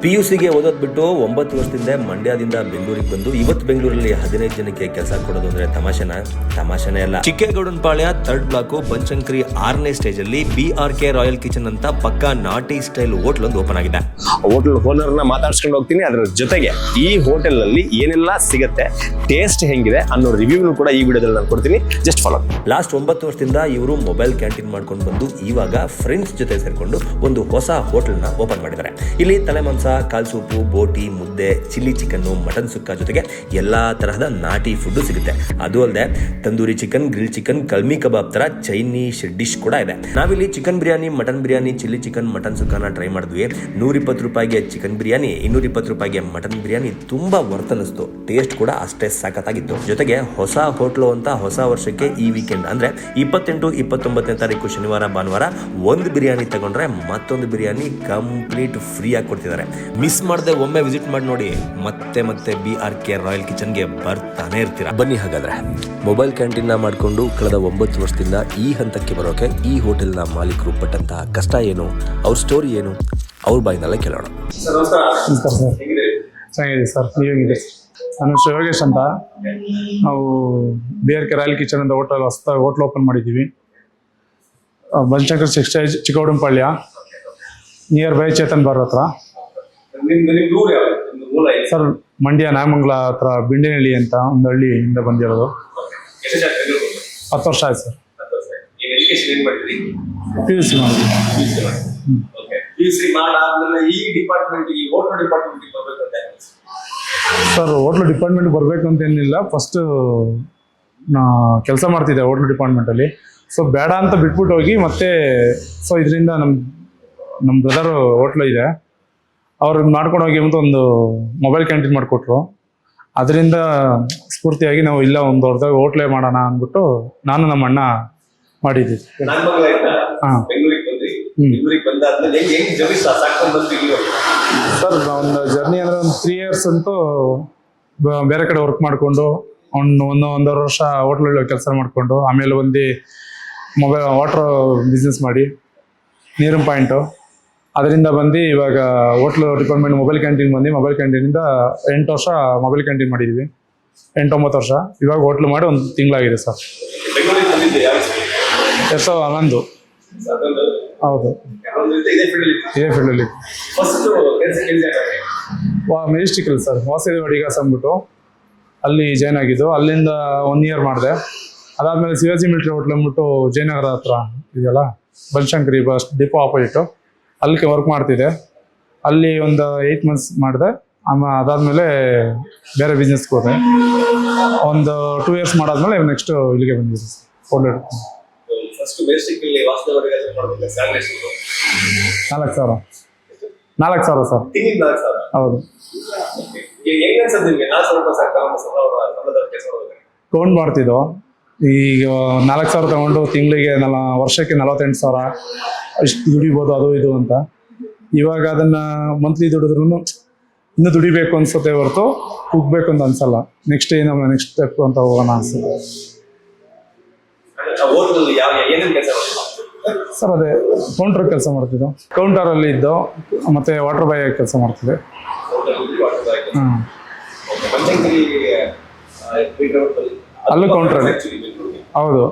PUCಗೆ ಓದೋದು ಬಿಟ್ಟು 9 ವರ್ಷದಿಂದ ಮಂಡ್ಯದಿಂದ ಬೆಂಗಳೂರಿಗೆ ಬಂದು ಇವತ್ತು ಬೆಂಗಳೂರಲ್ಲಿ 15 ಜನಕ್ಕೆ ಕೆಲಸ ಕೊಡೋದು ಅಂದ್ರೆ ತಮಾಷೆನೇ ಅಲ್ಲ. ಚಿಕ್ಕೇಗೌಡನಪಾಳ್ಯ 3rd ಬ್ಲಾಕ್ ಬನಶಂಕರಿ 6ನೇ ಸ್ಟೇಜ್ ಅಲ್ಲಿ BRK ರಾಯಲ್ ಕಿಚನ್ ಅಂತ ಪಕ್ಕಾ ನಾಟಿ ಸ್ಟೈಲ್ ಹೋಟೆಲ್ ಒಂದು ಓಪನ್ ಆಗಿದೆ. ಹೋಟೆಲ್ ಓನರ್ನ ಮಾತಾಡ್ಸ್ಕೊಂಡು ಹೋಗ್ತೀನಿ. ಅದರ ಜೊತೆಗೆ ಈ ಹೋಟೆಲ್ ನಲ್ಲಿ ಏನೆಲ್ಲ ಸಿಗುತ್ತೆ, ಟೇಸ್ಟ್ ಹೆಂಗಿದೆ ಅನ್ನೋ ರಿವ್ಯೂನು ಕೂಡ ಈ ವಿಡಿಯೋದಲ್ಲಿ ನಾನು ಕೊಡ್ತೀನಿ. Just follow. ಲಾಸ್ಟ್ 9 ವರ್ಷದಿಂದ ಇವರು ಮೊಬೈಲ್ ಕ್ಯಾಂಟೀನ್ ಮಾಡ್ಕೊಂಡು ಬಂದು ಇವಾಗ ಫ್ರೆಂಡ್ಸ್ ಜೊತೆ ಸೇರ್ಕೊಂಡು ಒಂದು ಹೊಸ ಹೋಟೆಲ್ನ ಓಪನ್ ಮಾಡಿದ್ದಾರೆ. ಇಲ್ಲಿ ತಲೆ ಮಾಂಸ, ಕಾಲ್ ಸೂಪು, ಬೋಟಿ, ಮುದ್ದೆ, ಚಿಲ್ಲಿ ಚಿಕನ್ನು, ಮಟನ್ ಸುಕ್ಕ ಜೊತೆಗೆ ಎಲ್ಲಾ ತರಹದ ನಾಟಿ ಫುಡ್ ಸಿಗುತ್ತೆ. ಅದು ಅಲ್ಲದೆ tandoori chicken, grill chicken, kalmi kebab ತರ ಚೈನೀಸ್ ಡಿಶ್ ಕೂಡ ಇದೆ. ನಾವಿಲ್ಲಿ chicken biryani, mutton biryani, chilli chicken, mutton ಸುಕ್ಕನ ಟ್ರೈ ಮಾಡಿದ್ವಿ. 120 ರೂಪಾಯಿಗೆ ಚಿಕನ್ ಬಿರಿಯಾನಿ, 220 ರೂಪಾಯಿಗೆ ಮಟನ್ ಬಿರಿಯಾನಿ ತುಂಬಾ ವರ್ತ್ ಅನಿಸ್ತು. ಟೇಸ್ಟ್ ಕೂಡ ಅಷ್ಟೇ ಸಖತ್ತಾಗಿತ್ತು. ಜೊತೆಗೆ ಹೊಸ ಹೋಟ್ಲು ಅಂತ ಹೊಸ ವರ್ಷಕ್ಕೆ ಈ ವೀಕೆಂಡ್ ಅಂದ್ರೆ 28, 29ನೇ ತಾರೀಕು ಶನಿವಾರ ಭಾನುವಾರ ಒಂದು ಬಿರಿಯಾನಿ ತಗೊಂಡ್ರೆ ಮತ್ತೊಂದು ಬಿರಿಯಾನಿ ಕಂಪ್ಲೀಟ್ ಫ್ರೀ ಆಗಿ ಕೊಡ್ತಿದ್ದಾರೆ. ಮಿಸ್ ಮಾಡದೆ ಒಮ್ಮೆ ವಿಸಿಟ್ ಮಾಡಿ ನೋಡಿ. ಮತ್ತೆ BRK ರಾಯಲ್ ಕಿಚನ್ಗೆ ಬರ್ತಾನೆ ಇರ್ತೀರಾ. ಬನ್ನಿ ಹಾಗಾದ್ರೆ. ಮೊಬೈಲ್ ಕ್ಯಾಂಟೀನ್ ಮಾಡ್ಕೊಂಡು ಕಳೆದ 9 ವರ್ಷದಿಂದ ಈ ಹಂತಕ್ಕೆ ಬರೋಕೆ ಈ ಹೋಟೆಲ್ನ ಮಾಲೀಕರು ಪಟ್ಟಂತಹ ಕಷ್ಟ ಏನು, ಅವ್ರ ಸ್ಟೋರಿ ಏನು, ಅವ್ರ ಬಾಯಿನಲ್ಲೇ ಕೇಳೋಣ. ಚೆನ್ನಾಗಿದೆ ಸರ್, ನೀವು ಹೇಗಿದೆ? ನಾನು ಶಿವಯೋಗೇಶ್ ಅಂತ. ನಾವು BRK ರಾಯಲ್ ಕಿಚನ್ ಅಂತ ಹೋಟೆಲ್ ಓಪನ್ ಮಾಡಿದ್ದೀವಿ. Banashankari 6th stage, Chikkaudanapalya, near by Chetan bar ಹತ್ರ. ಸರ್ ಮಂಡ್ಯ ನ್ಯಾಮಂಗಲ ಹತ್ರ ಬಿಂಡೇನಹಳ್ಳಿ ಅಂತ ಒಂದು ಹಳ್ಳಿಯಿಂದ ಬಂದಿರೋದು. 10 ವರ್ಷ ಆಯ್ತು sir. PUC sir hotel department ಬರಬೇಕು ಅಂತ ಏನಿಲ್ಲ. ಫಸ್ಟ್ ನಾ ಕೆಲಸ ಮಾಡ್ತಿದ್ದೆ ಹೋಟ್ಲು ಡಿಪಾರ್ಟ್ಮೆಂಟಲ್ಲಿ. ಸೊ ಬೇಡ ಅಂತ ಬಿಟ್ಬಿಟ್ಟು ಹೋಗಿ ಮತ್ತೆ ಸೊ ಇದರಿಂದ ನಮ್ಮ ಬ್ರದರ್ ಹೋಟ್ಲು ಇದೆ, ಅವ್ರು ಮಾಡ್ಕೊಂಡು ಹೋಗಿ ಅಂತ ಒಂದು ಮೊಬೈಲ್ ಕ್ಯಾಂಟೀನ್ ಮಾಡಿಕೊಟ್ರು. ಅದರಿಂದ ಸ್ಫೂರ್ತಿಯಾಗಿ ನಾವು ಇಲ್ಲ ಒಂದು ಹೊರದಾಗ ಹೋಟ್ಲೇ ಮಾಡೋಣ ಅಂದ್ಬಿಟ್ಟು ನಾನು ನಮ್ಮ ಅಣ್ಣ ಮಾಡಿದ್ವಿ. ಹಾಂ ಸರ್ ಒಂದು ಜರ್ನಿ ಅಂದರೆ ಒಂದು 3 years ಅಂತೂ ಬೇರೆ ಕಡೆ ವರ್ಕ್ ಮಾಡಿಕೊಂಡು ಒಂದೂವರೆ ವರ್ಷ ಹೋಟ್ಲಲ್ಲಿ ಕೆಲಸ ಮಾಡಿಕೊಂಡು ಆಮೇಲೆ ಒಂದು ವಾಟ್ರ್ ಬಿಸ್ನೆಸ್ ಮಾಡಿ ನೀರಿನ ಪಾಯಿಂಟು, ಅದರಿಂದ ಬಂದು ಇವಾಗ ಹೋಟ್ಲು ಡಿಪಾರ್ಟ್ಮೆಂಟ್ ಮೊಬೈಲ್ ಕ್ಯಾಂಟೀನ್ ಬಂದು ಮೊಬೈಲ್ ಕ್ಯಾಂಟೀನಿಂದ 8 ವರ್ಷ ಮೊಬೈಲ್ ಕ್ಯಾಂಟೀನ್ ಮಾಡಿದ್ವಿ. 8-9 ವರ್ಷ. ಇವಾಗ ಹೋಟ್ಲು ಮಾಡಿ 1 ತಿಂಗಳಾಗಿದೆ ಸರ್. 2011. ಹೌದು, ಇದೇ ಫೀಲ್ಡಲ್ಲಿ. ಮೆಜೆಸ್ಟಿಕಲ್ ಸರ್, ವಾಸವಿ ಅಡಿಗಾಸ್ ಅಂದ್ಬಿಟ್ಟು ಅಲ್ಲಿ ಜಾಯ್ನ್ ಆಗಿದ್ದು. ಅಲ್ಲಿಂದ 1 year ಮಾಡಿದೆ. ಅದಾದಮೇಲೆ ಶಿವಾಜಿ ಮಿಲಿಟರಿ ಹೋಟ್ಲ್ ಅಂದ್ಬಿಟ್ಟು ಜಯನಗರ ಹತ್ರ ಇದೆಯಲ್ಲ, ಬನಶಂಕರಿ ಬಸ್ ಡಿಪೋ ಆಪೋಸಿಟು, ಅಲ್ಲಿಗೆ ವರ್ಕ್ ಮಾಡ್ತಿದ್ದೆ. ಅಲ್ಲಿ ಒಂದು 8 months ಮಾಡಿದೆ. ಅದಾದಮೇಲೆ ಬೇರೆ ಬಿಸ್ನೆಸ್ಗೆ ಹೋದೆ. ಒಂದು 2 years ಮಾಡಾದ್ಮೇಲೆ ನೆಕ್ಸ್ಟ್ ಇಲ್ಲಿಗೆ ಬಂದಿದ್ದೆ ಹೋಟ್ಲ್. 4,000 ಸರ್. ಹೌದು, ಕೌಂಟ್ ಮಾಡ್ತಿದ್ದೋ. ಈಗ 4,000 ತಗೊಂಡು ತಿಂಗಳಿಗೆ ವರ್ಷಕ್ಕೆ 48,000 ಇಷ್ಟು ದುಡಿಬೋದು ಅದು ಇದು ಅಂತ. ಇವಾಗ ಅದನ್ನ ಮಂತ್ಲಿ ದುಡಿದ್ರೂ ಇನ್ನೂ ದುಡಿಬೇಕು ಅನ್ಸುತ್ತೆ ಹೊರತು ಕುಗ್ಬೇಕು ಅಂತ ಅನ್ಸಲ್ಲ. ನೆಕ್ಸ್ಟ್ ಸ್ಟೆಪ್ ಅಂತ ಹೋಗೋಣ ಅನ್ಸುತ್ತೆ ಸರ್. ಅದೇ ಕೌಂಟರ್ ಕೆಲಸ ಮಾಡ್ತಿದ್ದೋ, ಕೌಂಟರಲ್ಲಿ ಇದ್ದೋ, ಮತ್ತೆ ವಾಟರ್ ಬಾಯ್ ಕೆಲಸ ಮಾಡ್ತಿದ್ದೆ. ಅಲ್ಲೂ ಕೌಂಟ್ರಲ್ಲಿ. ಹೌದು,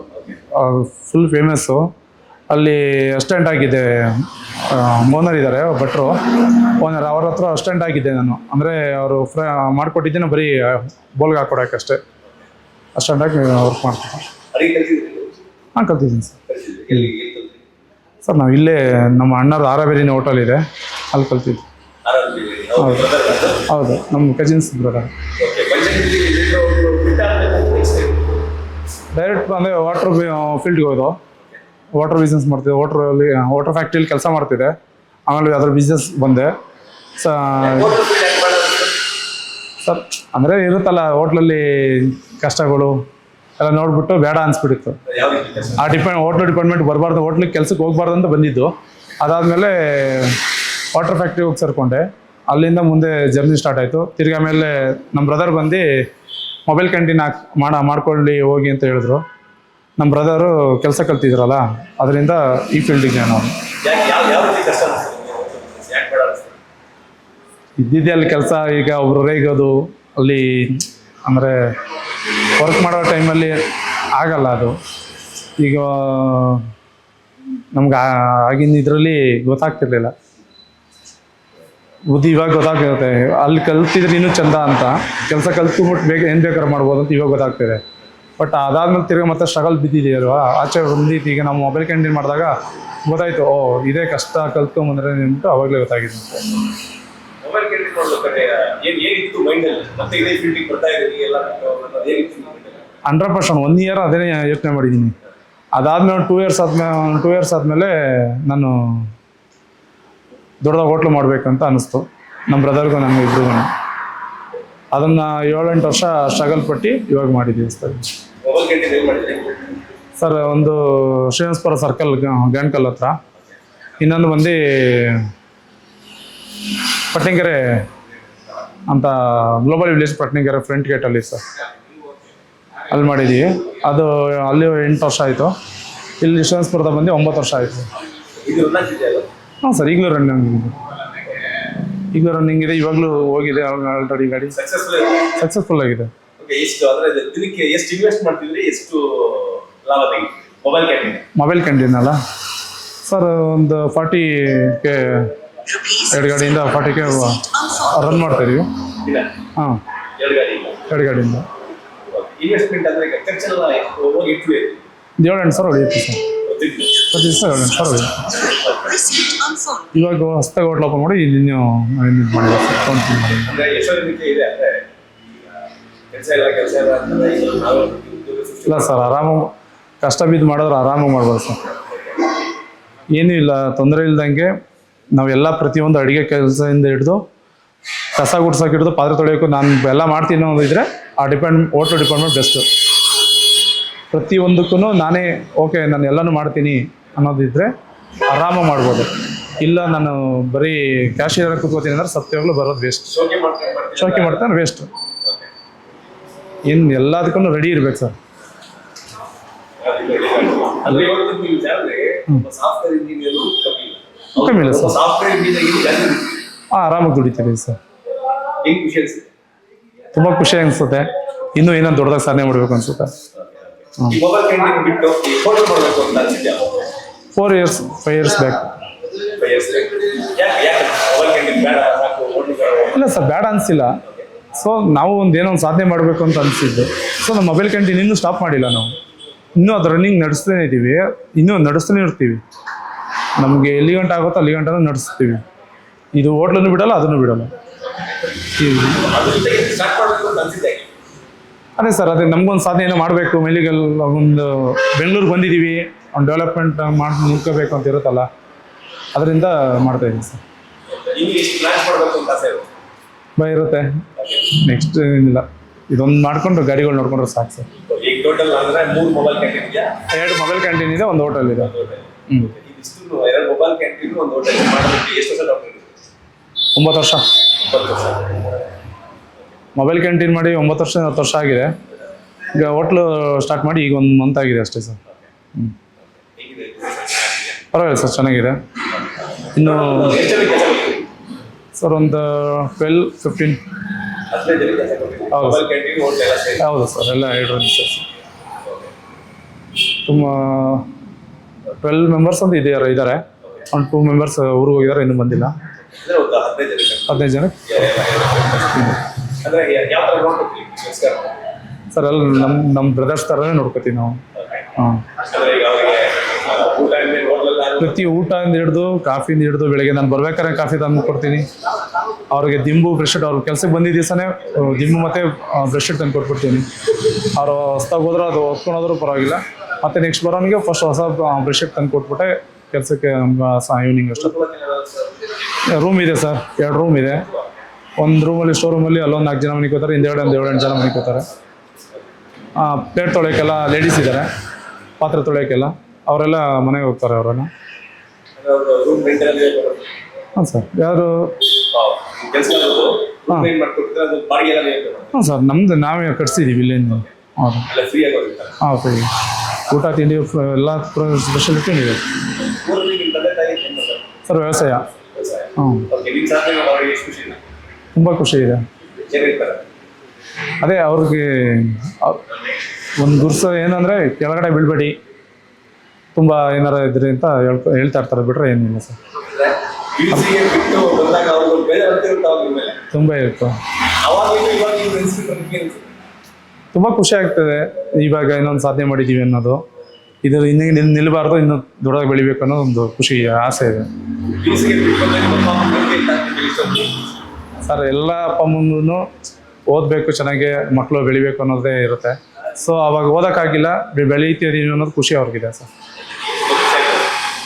ಫುಲ್ ಫೇಮಸ್ಸು. ಅಲ್ಲಿ ಅಸಿಸ್ಟೆಂಟ್ ಆಗಿದ್ದೆ. ಓನರ್ ಇದ್ದಾರೆ ಭಟ್ರು, ಓನರ್. ಅವ್ರ ಹತ್ರ ಅಸಿಸ್ಟೆಂಟ್ ಆಗಿದ್ದೆ ನಾನು. ಅಂದರೆ ಅವರು ಮಾಡಿಕೊಟ್ಟಿದ್ದೇನೆ ಬರೀ ಬೋಲ್ಗೆ ಹಾಕೊಡೋಕ್ಕಷ್ಟೇ. ಅಸಿಸ್ಟೆಂಟ್ ಆಗಿ ವರ್ಕ್ ಮಾಡ್ತೀನಿ. ಹಾಂ, ಕಲ್ತಿದ್ದೀನಿ ಸರ್. ನಾವು ಇಲ್ಲೇ ನಮ್ಮ ಅಣ್ಣರ ಆರಾಬೇರಿನ ಹೋಟೆಲ್ ಇದೆ, ಅಲ್ಲಿ ಕಲ್ತಿದ್ವಿ. ಹೌದು, ನಮ್ಮ ಕಜಿನ್ಸ್ ಬ್ರದರ್. ಡೈರೆಕ್ಟ್ ಅಂದರೆ ವಾಟ್ರ್ ಫೀಲ್ಡ್ಗೆ ಹೋದೋ, ವಾಟರ್ ಬಿಸ್ನೆಸ್ ಮಾಡ್ತಿದ್ದೆ. ವಾಟರ್ ಫ್ಯಾಕ್ಟ್ರಿಯಲ್ಲಿ ಕೆಲಸ ಮಾಡ್ತಿದ್ದೆ. ಆಮೇಲೆ ಅದ್ರ ಬಿಸ್ನೆಸ್ ಬಂದೆ ಸರ್. ಅಂದರೆ ಇರುತ್ತಲ್ಲ ಹೋಟ್ಲಲ್ಲಿ ಕಷ್ಟಗಳು ಎಲ್ಲ ನೋಡ್ಬಿಟ್ಟು ಬೇಡ ಅನಿಸ್ಬಿಟ್ಟಿತ್ತು. ಹೋಟ್ಲು ಡಿಪಾರ್ಟ್ಮೆಂಟ್ ಬರಬಾರ್ದು, ಹೋಟ್ಲಿಗೆ ಕೆಲ್ಸಕ್ಕೆ ಹೋಗ್ಬಾರ್ದು ಅಂತ ಬಂದಿದ್ದು. ಅದಾದಮೇಲೆ ವಾಟರ್ ಫ್ಯಾಕ್ಟ್ರಿಗೆ ಹೋಗಿ ಸೇರಿಕೊಂಡೆ. ಅಲ್ಲಿಂದ ಮುಂದೆ ಜರ್ನಿ ಸ್ಟಾರ್ಟ್ ಆಯಿತು. ತಿರ್ಗಿ ಆಮೇಲೆ ನಮ್ಮ ಬ್ರದರ್ ಬಂದು ಮೊಬೈಲ್ ಕ್ಯಾಂಟೀನ್ ಮಾಡ್ಕೊಳ್ಳಿ ಹೋಗಿ ಅಂತ ಹೇಳಿದ್ರು. ನಮ್ಮ ಬ್ರದರು ಕೆಲಸ ಕಲ್ತಿದ್ರಲ್ಲ, ಅದರಿಂದ ಈ ಫೀಲ್ಡಿಗೆ ನಾನು ಇದ್ದಿದ್ದೆ ಅಲ್ಲಿ ಕೆಲಸ. ಈಗ ಒಬ್ರು ರೇಗೋದು ಅಲ್ಲಿ ಅಂದರೆ ವರ್ಕ್ ಮಾಡೋ ಟೈಮಲ್ಲಿ ಆಗಲ್ಲ ಅದು. ಈಗ ನಮ್ಗೆ ಆಗಿನ ಇದರಲ್ಲಿ ಗೊತ್ತಾಗ್ತಿರ್ಲಿಲ್ಲ, ಬುದ್ಧಿ ಇವಾಗ ಗೊತ್ತಾಗ್ತಿರುತ್ತೆ. ಅಲ್ಲಿ ಕಲ್ತಿದ್ರೆ ಇನ್ನೂ ಚಂದ ಅಂತ, ಕೆಲಸ ಕಲ್ತ್ಬಿಟ್ಟು ಬೇಗ ಏನು ಬೇಕಾದ್ರೂ ಮಾಡ್ಬೋದು ಅಂತ ಇವಾಗ ಗೊತ್ತಾಗ್ತಿದೆ. ಬಟ್ ಅದಾದ್ಮೇಲೆ ತಿರ್ಗಿ ಮತ್ತೆ ಸ್ಟ್ರಗಲ್ ಬಿದ್ದಿದೆಯಲ್ವಾ, ಆಚೆ ಬಂದಿತ್ತು. ಈಗ ನಾವು ಮೊಬೈಲ್ ಕ್ಯಾಂಟೀನ್ ಮಾಡಿದಾಗ ಗೊತ್ತಾಯ್ತು, ಓ ಇದೇ ಕಷ್ಟ ಕಲ್ತ್ಕೊಂಬಂದ್ರೆ ಅಂದ್ಬಿಟ್ಟು ಅವಾಗಲೇ ಗೊತ್ತಾಗಿದೆ. ಮೊಬೈಲ್ ಕ್ಯಾಂಟೀನ್ ಮಾಡ್ಬೇಕಾದ್ರೆ ಏನಿತ್ತು ಮೈಂಡಲ್ಲಿ, ಮತ್ತೆ ಇದೇ ಫೀಲ್ಡಿಗೆ ಬರ್ತಾ ಇದ್ದೀವಿ ಎಲ್ಲ ಏನಿತ್ತು? 100% 1 ಇಯರ್ ಅದೇ ಯೋಚನೆ ಮಾಡಿದ್ದೀನಿ. ಅದಾದ್ಮೇಲೆ 2 ಇಯರ್ಸ್ ಆದಮೇಲೆ ನಾನು ದೊಡ್ಡದಾಗಿ ಹೋಟ್ಲು ಮಾಡಬೇಕಂತ ಅನ್ನಿಸ್ತು. ನಮ್ಮ ಬ್ರದರ್ಗೂ ನನಗೆ ಇಬ್ಬರಿಗೂ. ಅದನ್ನು 7-8 ವರ್ಷ ಸ್ಟ್ರಗಲ್ ಪಟ್ಟು ಇವಾಗ ಮಾಡಿದ್ದೀವಿ ಸರ್. ಮೊಬೈಲ್ ಕ್ಯಾಂಟೀನ್ ಏನು ಮಾಡಿದ್ರಿ ಸರ್? ಒಂದು ಶ್ರೀನಿವಾಸಪುರ ಸರ್ಕಲ್ ಗಂಡ್ಕಲ್ ಹತ್ರ, ಇನ್ನೊಂದು ಬಂದು ಪಟ್ನಿಕೆರೆ ಅಂತ ಗ್ಲೋಬಲ್ ವಿಲೇಜ್ ಪಟ್ನಿಕೆರೆ ಫ್ರಂಟ್ ಗೇಟಲ್ಲಿ ಸರ್, ಅಲ್ಲಿ ಮಾಡಿದ್ದೀವಿ. ಅದು ಅಲ್ಲಿ 8 ವರ್ಷ ಆಯಿತು. ಇಲ್ಲಿ ಶ್ರೀನಿವಾಸಪುರದ ಬಂದು 9 ವರ್ಷ ಆಯಿತು. ಇದು ರನ್ ಆಗ್ತಿದೆಯಲ್ಲ? ಹಾಂ ಸರ್, ಈಗಲೂ ರನ್ನಿಂಗ್ ಇದೆ. ಇವಾಗಲೂ ಹೋಗಿದೆ ಆಲ್ರೆಡಿ ಗಾಡಿ, ಸಕ್ಸಸ್ಫುಲ್ ಆಗಿದೆ. ಎಷ್ಟು ಅಂದ್ರೆ ದಿನಕ್ಕೆ ಎಷ್ಟು ಇನ್ವೆಸ್ಟ್ ಮಾಡ್ತಿದ್ರಿ, ಎಷ್ಟು ಲಾಭ ತೆಗಿದ್ರಿ ಮೊಬೈಲ್ ಕ್ಯಾಂಟೀನ್ ಅಲ್ಲ ಸರ್? ಒಂದು 40K 2 ಗಾಡಿಯಿಂದ 40K ರನ್ ಮಾಡ್ತಾಯಿದ್ದೀವಿ. ಹಾಂ, 2 ಗಾಡಿಯಿಂದ. ಇನ್ವೆಸ್ಟ್ಮೆಂಟ್ ಅಂದ್ರೆ ಖರ್ಚೆಲ್ಲ ಹೋಗಿ ಎಷ್ಟು 7-8 ಸಾವಿರ ಹೊಡೆಯುತ್ತೆ ಸರ್. ಪ್ರತಿ ದಿವಸ 7-8 ಸಾವಿರ ಹೊಡೆಯುತ್ತೆ. ಇವಾಗ ಹೊಸ್ದಾಗಿ ಹೋಟ್ಲ್ ಓಪನ್ ಮಾಡಿ ಇನ್ನೂ ಮಾಡಿದೆ ಸರ್. ಅಂದ್ರೆ ಎಷ್ಟೋ ದಿನಕ್ಕೆ ಇದೆ ಅಂದ್ರೆ ಕೆಲಸ ಇಲ್ಲ ಇಲ್ಲ ಸರ್, ಆರಾಮಾಗಿ ಕಷ್ಟ ಬಿದ್ದು ಮಾಡಿದ್ರೆ ಆರಾಮಾಗಿ ಮಾಡ್ಬೋದು ಸರ್. ಏನೂ ಇಲ್ಲ, ತೊಂದರೆ ಇಲ್ದಂಗೆ ನಾವೆಲ್ಲ ಪ್ರತಿಯೊಂದು ಅಡುಗೆ ಕೆಲಸದಿಂದ ಹಿಡಿದು ಕಸ ಗುಡ್ಸೋಕೆ ಹಿಡಿದು ಪಾತ್ರೆ ತೊಳೆಯೋಕ್ಕೂ ನಾನು ಎಲ್ಲ ಮಾಡ್ತೀನಿ ಅನ್ನೋದಿದ್ರೆ ಆ ಹೋಟ್ಲು ಡಿಪಾರ್ಟ್ಮೆಂಟ್ ಬೆಸ್ಟು. ಪ್ರತಿಯೊಂದಕ್ಕೂ ನಾನೇ ಓಕೆ ನಾನು ಎಲ್ಲನೂ ಮಾಡ್ತೀನಿ ಅನ್ನೋದಿದ್ದರೆ ಆರಾಮಾಗಿ ಮಾಡ್ಬೋದು. ಇಲ್ಲ ನಾನು ಬರೀ ಕ್ಯಾಶಿಯರ್ ಕೂತ್ಕೋತೀನಿ ಅಂದ್ರೆ ಸತ್ಯವಾಗ್ಲೂ ಬರೋದು ವೇಸ್ಟ್. ಶೋಕಿ ಮಾಡ್ತಾನೆ ವೇಸ್ಟ್. ಇನ್ನು ಎಲ್ಲದಕ್ಕೂ ರೆಡಿ ಇರ್ಬೇಕು ಸರ್. ಕಮ್ಮಿ ಇಲ್ಲ ಸರ್. ಹಾಂ, ಆರಾಮಾಗಿ ದುಡಿತೀವಿ ಸರ್. ತುಂಬ ಖುಷಿ ಅನಿಸುತ್ತೆ. ಇನ್ನೂ ಏನೋ ದೊಡ್ಡದಾಗಿ ಸಾಧನೆ ಮಾಡಬೇಕು ಅನಿಸುತ್ತೆ. 4 ಇಯರ್ಸ್ 5 ಇಯರ್ಸ್ ಬ್ಯಾಕ್. ಇಲ್ಲ ಸರ್, ಬೇಡ ಅನಿಸಿಲ್ಲ. ಸೊ ನಾವು ಏನೋ ಒಂದು ಸಾಧನೆ ಮಾಡಬೇಕು ಅಂತ ಅನಿಸಿದ್ದು. ಸೊ ನಮ್ಮ ಮೊಬೈಲ್ ಕ್ಯಾಂಟೀನ್ ಇನ್ನೂ ಸ್ಟಾಪ್ ಮಾಡಿಲ್ಲ. ನಾವು ಇನ್ನೂ ಅದು ರನ್ನಿಂಗ್ ನಡೆಸ್ತಾನೆ ಇದ್ದೀವಿ, ಇನ್ನೂ ನಡೆಸ್ತಾನೆ ಇರ್ತೀವಿ. ನಮಗೆ ಎಲ್ಲಿ ಗಂಟೆ ಆಗುತ್ತೋ ಅಲ್ಲಿ ಗಂಟೆ ನಡೆಸ್ತೀವಿ. ಇದು ಹೋಟ್ಲನ್ನು ಬಿಡಲ್ಲ, ಅದನ್ನು ಬಿಡಲ್ಲ. ಅದೇ ಸರ್, ಅದೇ ನಮಗೊಂದು ಸಾಧನೆ ಏನೋ ಮಾಡಬೇಕು. ಮೇಲಿಗೆಲ್ಲ ಒಂದು ಬೆಂಗಳೂರಿಗೆ ಬಂದಿದ್ದೀವಿ, ಒಂದು ಡೆವಲಪ್ಮೆಂಟ್ ಮಾಡಿ ನಿಂತ್ಕೋಬೇಕು ಅಂತ ಇರುತ್ತಲ್ಲ, ಅದರಿಂದ ಮಾಡ್ತಾಯಿದ್ದೀನಿ ಸರ್. ಇರುತ್ತೆ. ನೆಕ್ಸ್ಟ್ ಏನಿಲ್ಲ, ಇದೊಂದು ಮಾಡ್ಕೊಂಡು ಗಾಡಿಗಳು ನೋಡ್ಕೊಂಡ್ರೆ ಸಾಕು ಸರ್. 2 ಮೊಬೈಲ್ ಕ್ಯಾಂಟೀನ್ ಇದೆ, 1 ಹೋಟೆಲ್ ಇದೆ. 9 ವರ್ಷ. ಮೊಬೈಲ್ ಕ್ಯಾಂಟೀನ್ ಮಾಡಿ 9 ವರ್ಷ 10 ವರ್ಷ ಆಗಿದೆ. ಈಗ ಹೋಟ್ಲು ಸ್ಟಾರ್ಟ್ ಮಾಡಿ ಈಗ 1 ಮಂತ್ ಆಗಿದೆ ಅಷ್ಟೇ ಸರ್. ಪರವಾಗಿಲ್ಲ ಸರ್, ಚೆನ್ನಾಗಿದೆ. ಇನ್ನು ಸರ್ ಒಂದು 12-15. ಹೌದು ಸರ್, ಎಲ್ಲ ಹೇಳಿರೋದು ಸರ್. ತುಂಬ 12 ಮೆಂಬರ್ಸ್ ಅಂತ ಇದ್ದಾರೆ. ಒಂದು 2 ಮೆಂಬರ್ಸ್ ಊರಿಗೆ ಹೋಗಿದ್ದಾರೆ, ಇನ್ನೂ ಬಂದಿಲ್ಲ. 15 ಜನ ಸರ್. ಎಲ್ಲ ನಮ್ಮ ಬ್ರದರ್ಸ್ ಥರನೇ ನೋಡ್ಕೋತೀವಿ ನಾವು. ಹಾಂ, ಪ್ರತಿ ಊಟದಿಂದ ಹಿಡಿದು ಕಾಫಿಯಿಂದ ಹಿಡಿದು ಬೆಳಗ್ಗೆ ನಾನು ಬರ್ಬೇಕಾದ್ರೆ ಕಾಫಿ ತಂದು ಕೊಡ್ತೀನಿ ಅವ್ರಿಗೆ. ದಿಂಬು ಬ್ರಷ್ ಅವ್ರ ಕೆಲಸಕ್ಕೆ ಬಂದಿದ್ದ ದಿವಸನೇ ದಿಂಬು ಮತ್ತು ಬ್ರಷ್ ತಂದು ಕೊಟ್ಬಿಡ್ತೀನಿ. ಅವರು ಹೊಸ್ದಾಗಿ ಹೋದ್ರೆ ಅದು ಹೊತ್ಕೊಂಡೋದ್ರೂ ಪರವಾಗಿಲ್ಲ. ಮತ್ತು ನೆಕ್ಸ್ಟ್ ಬರೋನಿಗೆ ಫಸ್ಟ್ ಹೊಸ ಬ್ರಷ್ ತಂದು ಕೊಟ್ಬಿಟ್ಟೆ ಕೆಲಸಕ್ಕೆ ನಮ್ಗೆ ಈವ್ನಿಂಗ್ ಅಷ್ಟು. ರೂಮ್ ಇದೆ ಸರ್, 2 ರೂಮ್ ಇದೆ. ಒಂದು ರೂಮಲ್ಲಿ ಸ್ಟೋರ್ ರೂಮಲ್ಲಿ ಅಲ್ಲೊಂದು 4 ಜನ ಮನಿಕೋತಾರೆ, ಹಿಂದೆಗಡೆ ಒಂದು 7-8 ಜನ ಮನಿಕೋತಾರೆ. ಪ್ಲೇಟ್ ತೊಳೆಯೋಕ್ಕೆಲ್ಲ ಲೇಡೀಸ್ ಇದ್ದಾರೆ, ಪಾತ್ರೆ ತೊಳೆಯೋಕ್ಕೆಲ್ಲ ಅವರೆಲ್ಲ ಮನೆಗೆ ಹೋಗ್ತಾರೆ. ಅವರನ್ನು ಹಾಂ ಸರ್, ಯಾರು ಹಾಂ ಸರ್, ನಮ್ದು ನಾವೇ ಕಟ್ಸಿದ್ದೀವಿ ಇಲ್ಲಿಂದ. ಹೌದು, ಹಾಂ ಫ್ರೀ. ಊಟ ತಿಂಡಿ ಎಲ್ಲ ಸ್ಪೆಷಲಿಟಿ ಇದೆ ಸರ್. ವ್ಯವಸಾಯ. ಹ್ಞೂ, ತುಂಬ ಖುಷಿ ಇದೆ. ಅದೇ ಅವ್ರಿಗೆ ಒಂದು ಗುರ್ಸು ಏನಂದರೆ ಕೆಳಗಡೆ ಬೀಳ್ಬೇಡಿ, ತುಂಬ ಏನಾರ ಇದ್ರಿ ಅಂತ ಹೇಳ್ತಾ ಇರ್ತಾರೆ, ಬಿಟ್ರೆ ಏನಿಲ್ಲ ಸರ್. ತುಂಬ ಇತ್ತು. ತುಂಬ ಖುಷಿ ಆಗ್ತದೆ ಇವಾಗ ಇನ್ನೊಂದು ಸಾಧನೆ ಮಾಡಿದ್ದೀವಿ ಅನ್ನೋದು. ಇದು ಇನ್ನೂ ನಿಲ್ಲಬಾರ್ದು, ಇನ್ನೂ ದೊಡ್ಡದಾಗಿ ಬೆಳಿಬೇಕು ಅನ್ನೋ ಒಂದು ಖುಷಿ ಆಸೆ ಇದೆ ಸರ್. ಎಲ್ಲ ಅಪ್ಪ ಅಮ್ಮಂಗೂ ಓದಬೇಕು, ಚೆನ್ನಾಗಿ ಮಕ್ಕಳು ಬೆಳಿಬೇಕು ಅನ್ನೋದೇ ಇರುತ್ತೆ. ಸೊ ಅವಾಗ ಓದೋಕ್ಕಾಗಿಲ್ಲ, ಬೆಳೀತಿದ್ದೀವಿ ಅನ್ನೋದು ಖುಷಿ ಅವ್ರಿಗಿದೆ ಸರ್.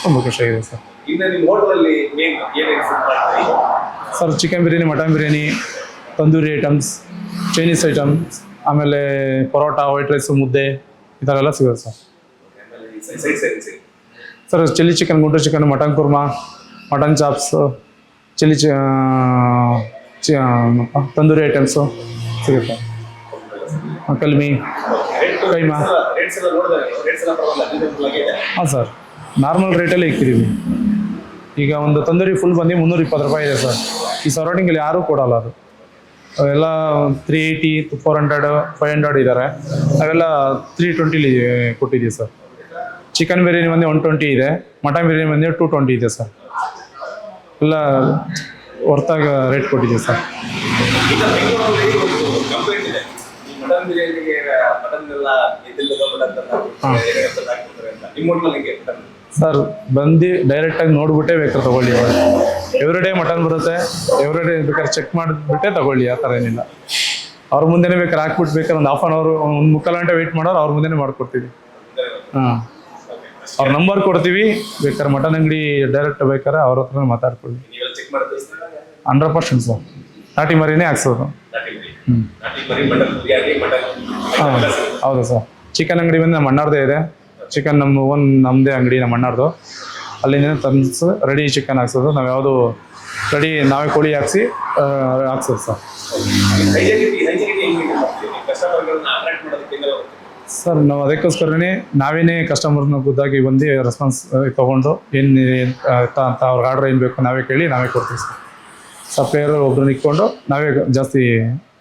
ತುಂಬ ಖುಷಿಯಾಗಿದೆ sir. Sir chicken biryani, mutton biryani, tandoori items, Chinese items, ಆಮೇಲೆ ಪರೋಟ, ವೈಟ್ ರೈಸು, ಮುದ್ದೆ ಈ ಥರ ಎಲ್ಲ ಸಿಗುತ್ತೆ sir. Sir chilli chicken, Guntur chicken, mutton kurma, mutton chops, chilli tandoori items ಸಿಗುತ್ತೆ. ಕಲ್ಮಿ, ಕೈಮಾ. ಹಾಂ ಸರ್, ನಾರ್ಮಲ್ ರೇಟಲ್ಲಿ ಇಕ್ಕಿದ್ದೀವಿ. ಈಗ ಒಂದು ತಂದೂರಿ ಫುಲ್ ಬಂದು 320 ರೂಪಾಯಿ ಇದೆ ಸರ್. ಈ ಸರೌಂಡಿಂಗಲ್ಲಿ ಯಾರೂ ಕೊಡಲ್ಲ ಅದು. ಅವೆಲ್ಲ 380, 400, 500 ಇದ್ದಾರೆ. ಅವೆಲ್ಲ 320 ಕೊಟ್ಟಿದ್ದೀವಿ ಸರ್. ಚಿಕನ್ ಬಿರಿಯಾನಿ ಬಂದು 120 ಇದೆ, ಮಟನ್ ಬಿರಿಯಾನಿ ಬಂದು 220 ಇದೆ ಸರ್. ಎಲ್ಲ ಹೊರ್ತಾಗ ರೇಟ್ ಕೊಟ್ಟಿದ್ದೀವಿ ಸರ್. ಸರ್ ಬಂದು ಡೈರೆಕ್ಟಾಗಿ ನೋಡ್ಬಿಟ್ಟೇ ಬೇಕಾದ್ರೆ ತಗೊಳ್ಳಿ. ಎವ್ರಿಡೇ ಮಟನ್ ಬರುತ್ತೆ, ಎವ್ರಿಡೇ ಬೇಕಾದ್ರೆ ಚೆಕ್ ಮಾಡಿಬಿಟ್ಟೆ ತಗೊಳ್ಳಿ. ಆ ಥರ ಏನಿಲ್ಲ. ಅವ್ರ ಮುಂದೆನೇ ಬೇಕಾದ್ರೆ ಹಾಕ್ಬಿಟ್ಟು ಬೇಕಾದ್ರೆ ಒಂದು ಹಾಫ್ ಆನ್ ಅವರ್, ಒಂದು ಮುಕ್ಕಾಲು ಗಂಟೆ ವೆಯ್ಟ್ ಮಾಡೋರು ಅವ್ರ ಮುಂದೆನೇ ಮಾಡ್ಕೊಡ್ತೀವಿ. ಹಾಂ, ಅವ್ರ ನಂಬರ್ ಕೊಡ್ತೀವಿ. ಬೇಕಾದ್ರೆ ಮಟನ್ ಅಂಗಡಿ ಡೈರೆಕ್ಟ್ ಬೇಕಾದ್ರೆ ಅವ್ರ ಹತ್ರ ಮಾತಾಡ್ಕೊಳ್ಳಿ. 100% ಸರ್, ನಾಟಿ ಮರಿನೇ ಹಾಕ್ಸೋದು. ಹಾಂ ಹೌದು ಸರ್. ಚಿಕನ್ ಅಂಗಡಿ ಬಂದು ನಮ್ಮ ಅಣ್ಣಾರ್ದೇ ಇದೆ. ಚಿಕನ್ ನಮ್ಮದೇ ಅಂಗಡಿ, ನಮ್ಮ ಅಣ್ಣಾರ್ದು. ಅಲ್ಲಿಂದ ತಂದು ರೆಡಿ ಚಿಕನ್ ಹಾಕ್ಸೋದು. ನಾವು ಯಾವುದು ರೆಡಿ ನಾವೇ ಕೋಳಿ ಹಾಕ್ಸೋದು ಸರ್. ಸರ್ ನಾವು ಅದಕ್ಕೋಸ್ಕರನೇ ನಾವೇನೇ ಕಸ್ಟಮರ್ನ ಖುದ್ದಾಗಿ ಬಂದು ರೆಸ್ಪಾನ್ಸ್ ತೊಗೊಂಡು ಏನು ಅಂತ ಅವ್ರಿಗೆ ಆರ್ಡ್ರ್ ಏನು ಬೇಕು ನಾವೇ ಕೇಳಿ ನಾವೇ ಕೊಡ್ತೀವಿ ಸರ್. ಸಪ್ಲೈಯರ್ ಒಬ್ರನ್ನ ಇಟ್ಕೊಂಡು ನಾವೇ ಜಾಸ್ತಿ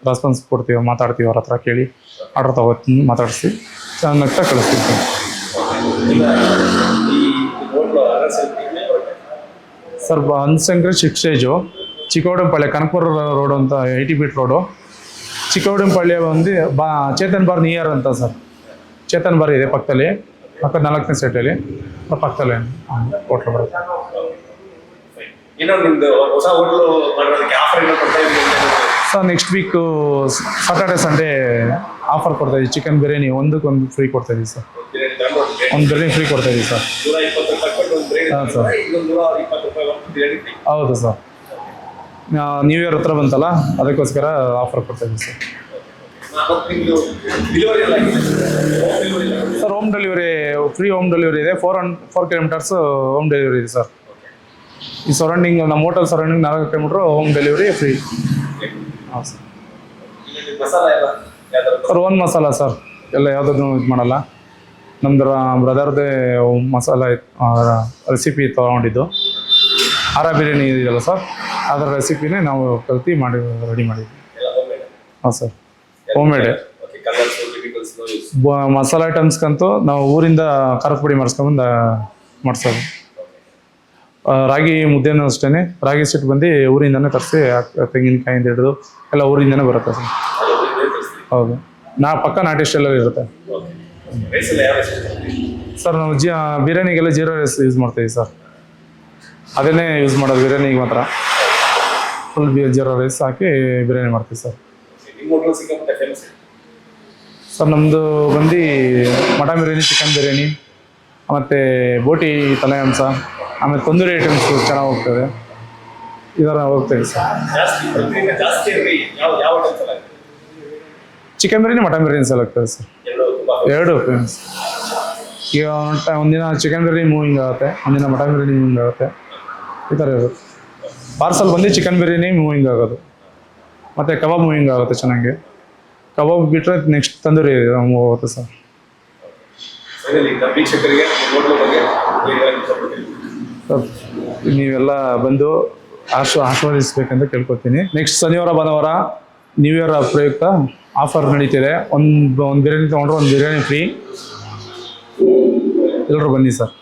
ರೆಸ್ಪಾನ್ಸ್ ಕೊಡ್ತೀವಿ, ಮಾತಾಡ್ತೀವಿ. ಅವ್ರ ಹತ್ರ ಕೇಳಿ ಆರ್ಡ್ರ್ ತೊಗೋತೀನಿ, ಮಾತಾಡಿಸಿ ಚೆನ್ನಾಗಿ ಕಳಿಸ್ತೀವಿ sir. Sir Banashankari 6 stage, Chikkavadampalya, Kanakapura road ಅಂತ 80 ಫೀಟ್ ರೋಡು. ಚಿಕ್ಕವಡಂಪಾಳ್ಯ ಬಂದು ಚೇತನ್ ಬಾರ್ ನಿಯರ್ ಅಂತ ಸರ್. ಚೇತನ್ ಬಾರ್ ಇದೆ ಪಕ್ಕದಲ್ಲಿ, 4ನೇ ಸೈಟಲ್ಲಿ ಪಕ್ಕದಲ್ಲೇ ಹೋಟ್ಲು ಬರುತ್ತೆ. Sir next week Saturday Sunday offer ಕೊಡ್ತಾಯಿದ್ದೀವಿ. ಚಿಕನ್ ಬಿರಿಯಾನಿ ಒಂದಕ್ಕೊಂದು ಫ್ರೀ ಕೊಡ್ತಾಯಿದ್ದೀವಿ ಸರ್. ಒಂದು ಬಿರಿಯಾನಿ ಫ್ರೀ ಕೊಡ್ತಾಯಿದ್ದೀವಿ ಸರ್. ಹಾಂ ಸರ್, ಹೌದು ಸರ್. ನ್ಯೂ ಇಯರ್ ಹತ್ರ ಬಂತಲ್ಲ, ಅದಕ್ಕೋಸ್ಕರ ಆಫರ್ ಕೊಡ್ತಾಯಿದ್ದೀವಿ sir. Sir home delivery, free home delivery ಇದೆ. 4 ಕಿಲೋಮೀಟರ್ಸ್ ಹೋಮ್ ಡೆಲಿವರಿ ಇದೆ ಸರ್. ಈ ಸರೌಂಡಿಂಗ್, ನಮ್ಮ hotel surrounding 4 kilometre home delivery free. ಹಾಂ sir. Sir own masala sir, ಎಲ್ಲ ಯಾವುದನ್ನು ಇದು ಮಾಡಲ್ಲ. ನಮ್ದು ಬ್ರದರ್ದೇ ಮಸಾಲ ರೆಸಿಪಿ ತೊಗೊಂಡಿದ್ದು. ಹಾರ ಬಿರಿಯಾನಿ ಇದೆಯಲ್ಲ ಸರ್, ಅದರ ರೆಸಿಪಿನೇ ನಾವು ಕಲ್ತು ಮಾಡಿ ರೆಡಿ ಮಾಡಿದ್ವಿ. ಹಾಂ ಸರ್, ಹೋಮ್ ಮೇಡ್. ಮಸಾಲ ಐಟಮ್ಸ್ಗಂತೂ ನಾವು ಊರಿಂದ ಖಾರದ ಪುಡಿ ಮಾಡಿಸ್ಕೊಂಬಂದು ಮಾಡಿಸೋದು. ರಾಗಿ ಮುದ್ದೆನೂ ಅಷ್ಟೇ, ರಾಗಿ ಸಿಟ್ಟು ಬಂದು ಊರಿಂದನೇ ತರಿಸಿ, ತೆಂಗಿನಕಾಯಿಂದ ಹಿಡಿದು ಎಲ್ಲ ಊರಿಂದನೇ ಬರುತ್ತೆ ಸರ್. ಹೌದು, ಪಕ್ಕ ನಾಟಿ ಸ್ಟೈಲಲ್ಲಿ ಇರುತ್ತೆ ಸರ್. ನಾವು ಬಿರಿಯಾನಿಗೆಲ್ಲ ಜೀರಾ ರೈಸ್ ಯೂಸ್ ಮಾಡ್ತೀವಿ ಸರ್. ಅದನ್ನೇ ಯೂಸ್ ಮಾಡೋದು ಬಿರಿಯಾನಿಗೆ ಮಾತ್ರ. ಫುಲ್ ಜೀರಾ ರೈಸ್ ಹಾಕಿ ಬಿರಿಯಾನಿ ಮಾಡ್ತೀವಿ ಸರ್. ಸರ್ ನಮ್ಮದು ಬಂದು ಮಟನ್ ಬಿರಿಯಾನಿ, ಚಿಕನ್ ಬಿರಿಯಾನಿ, ಮತ್ತು ಬೋಟಿ ತಲೆ ಮಾಂಸ, ಆಮೇಲೆ ತಂದೂರಿ ಐಟಮ್ಸ್ ಚೆನ್ನಾಗಿ ಹೋಗ್ತದೆ. ಇದರ ಹೋಗ್ತದೆ sir. Chicken biryani, mutton biryani ಸಲ ಆಗ್ತದೆ ಸರ್. ಎರಡು ಫೇಮಸ್. ಈಗ ಒಂದಿನ ಚಿಕನ್ ಬಿರಿಯಾನಿ ಮೂವಿಂಗ್ ಆಗುತ್ತೆ, ಒಂದಿನ ಮಟನ್ ಬಿರಿಯಾನಿ ಮೂವಿಂಗ್ ಆಗುತ್ತೆ. ಈ ಥರ ಇರುತ್ತೆ. ಪಾರ್ಸಲ್ ಬಂದು ಚಿಕನ್ ಬಿರಿಯಾನಿ ಮೂವಿಂಗ್ ಆಗೋದು, ಮತ್ತು ಕಬಾಬ್ ಮೂವಿಂಗ್ ಆಗುತ್ತೆ ಚೆನ್ನಾಗಿ. ಕಬಾಬ್ ಬಿಟ್ಟರೆ ನೆಕ್ಸ್ಟ್ ತಂದೂರಿ ಹೋಗುತ್ತೆ ಸರ್. ಸರ್ ನೀವೆಲ್ಲ ಬಂದು ಆಶೀರ್ವದಿಸ್ಬೇಕಂತ ಕೇಳ್ಕೊತೀನಿ. ನೆಕ್ಸ್ಟ್ ಶನಿವಾರ ಭಾನುವಾರ ನ್ಯೂ ಇಯರ್ ಪ್ರಯುಕ್ತ ಆಫರ್ ನಡೀತಿದೆ. ಒಂದು ಬಿರಿಯಾನಿ ತೊಗೊಂಡ್ರೆ ಒಂದು ಬಿರಿಯಾನಿ ಫ್ರೀ. ಎಲ್ಲರೂ ಬನ್ನಿ ಸರ್.